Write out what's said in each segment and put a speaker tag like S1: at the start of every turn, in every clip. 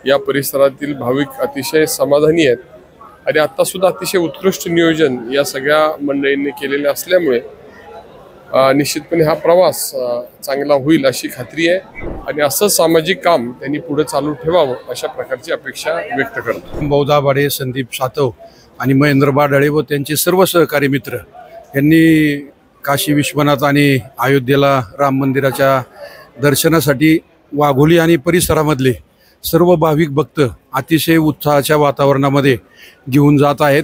S1: या परिसरातील भाविक अतिशय समाधानी आहेत आणि आता सुद्धा अतिशय उत्कृष्ट नियोजन या सगळ्या मंडळींनी केलेले असल्यामुळे निश्चितपणे हा प्रवास चांगला होईल अशी खात्री आहे आणि असं सामाजिक काम त्यांनी पुढे चालू ठेवावं अशा प्रकारची अपेक्षा व्यक्त करतो।
S2: बौद्धाबाडे, संदीप सातव आणि महेंद्र बाडाळे व त्यांचे सर्व सहकारी मित्र यांनी काशी विश्वनाथ आणि अयोध्येला राम मंदिराच्या दर्शनासाठी वाघोली आणि परिसरामधले सर्व भाविक भक्त अतिशय उत्साहाच्या वातावरणामध्ये घेऊन जात आहेत।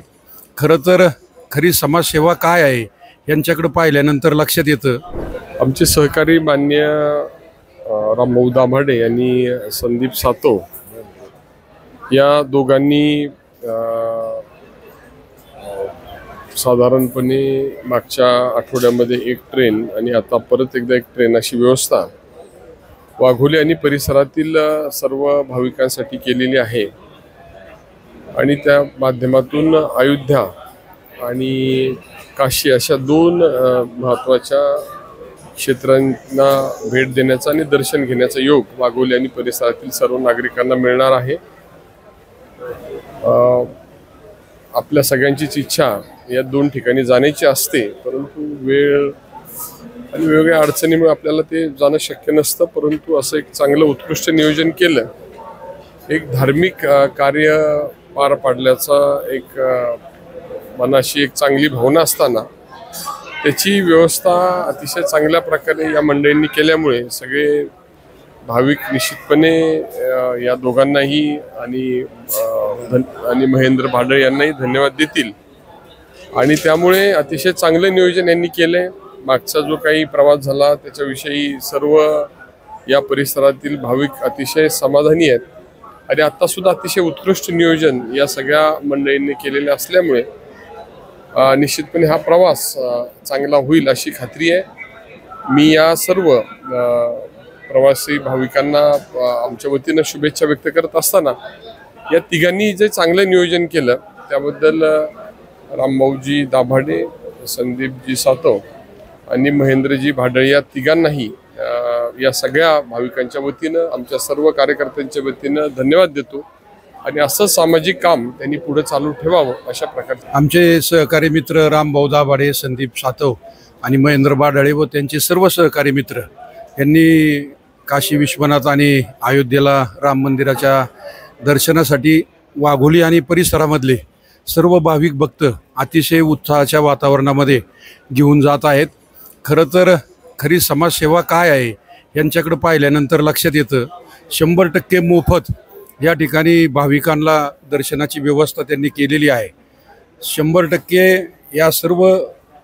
S2: खरं तर खरी समाजसेवा काय आहे यांच्याकडे पाहिल्यानंतर लक्षात येतं।
S1: आमचे सहकारी मान्य रामभाऊ दाभाडे आणि संदीप सातव या दोघांनी साधारणपणे मागच्या आठवड्यामध्ये एक ट्रेन आणि आता परत एकदा एक ट्रेन अशी व्यवस्था वाघोली आणि परिसरातील सर्व भाविकांसाठी केलेली आहे आणि त्या माध्यमातून अयोध्या आणि काशी अशा दोन महत्त्वाच्या क्षेत्रांना भेट देण्याचा आणि दर्शन घेण्याचा योग वाघोली आणि परिसरातील सर्व नागरिकांना मिळणार आहे। आपल्या सगळ्यांचीच इच्छा या दोन ठिकाणी जाण्याची असते, परंतु वेळ आणि वेगवेगळ्या अडचणीमुळे आपल्याला ते जाणं शक्य नसतं। परंतु असं एक चांगलं उत्कृष्ट नियोजन केलं, एक धार्मिक कार्य पार पाडल्याचा एक मनाशी एक चांगली भावना असताना त्याची व्यवस्था अतिशय चांगल्या प्रकारे या मंडळींनी केल्यामुळे सगळे भाविक निश्चितपणे या दोघांनाही आणि महेंद्र बाडाळे यांनाही धन्यवाद देतील आणि त्यामुळे अतिशय चांगलं नियोजन यांनी केले। मागचा जो काही प्रवास झाला त्याच्याविषयी सर्व या परिसरातील भाविक अतिशय समाधानी आहेत आणि आता सुद्धा अतिशय उत्कृष्ट नियोजन या सगळ्या मंडळींनी केलेले असल्यामुळे निश्चितपणे हा प्रवास चांगला होईल अशी खात्री आहे। मी या सर्व प्रवासी भाविकांना आमच्या वतीनं शुभेच्छा व्यक्त करत असताना या तिघांनी जे चांगलं नियोजन केलं त्याबद्दल रामभाऊजी दाभाडे, संदीपजी सातव आणि महेंद्रजी बाडाळे या तिघांनाही या सगळ्या भाविकांच्या वतीनं आमच्या सर्व कार्यकर्त्यांच्या वतीनं धन्यवाद देतो आणि असं सामाजिक काम त्यांनी पुढे चालू ठेवावं अशा प्रकारचे
S2: आमचे सहकारी मित्र रामभाऊ दाभाडे, संदीप सातव आणि महेंद्र बाडाळे व त्यांचे सर्व सहकारी मित्र यांनी काशी विश्वनाथ आणि अयोध्येला राम मंदिराच्या दर्शनासाठी वाघोली आणि परिसरामधले सर्व भाविक भक्त अतिशय उत्साहाच्या वातावरणामध्ये घेऊन जात आहेत। खरं तर खरी समाजसेवा काय आहे यांच्याकडे पाहिल्यानंतर लक्षात येतं 100% मोफत या ठिकाणी भाविकांना दर्शनाची व्यवस्था त्यांनी केलेली आहे। 100% या सर्व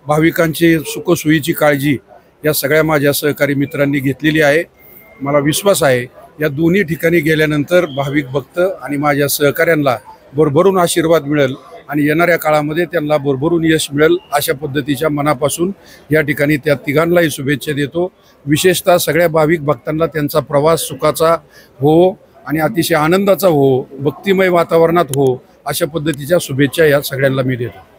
S2: भाविकांची सुखसोयीची काळजी या सगळ्या माझ्या सहकारी मित्रांनी घेतलेली आहे। मला विश्वास आहे या दोन्ही ठिकाणी गेल्यानंतर भाविक भक्त आणि माझ्या सहकाऱ्यांना भरभरून आशीर्वाद मिळेल आणि येणाऱ्या काळामध्ये त्यांना भरभरून यश मिळेल अशा पद्धतीच्या मनापासून या ठिकाणी त्या तिघांनाही शुभेच्छा देतो। विशेषतः सगळ्या भाविक भक्तांना त्यांचा प्रवास सुखाचा हो आणि अतिशय आनंदाचा हो, भक्तिमय वातावरणात हो अशा पद्धतीच्या शुभेच्छा या सगळ्यांना मी देतो।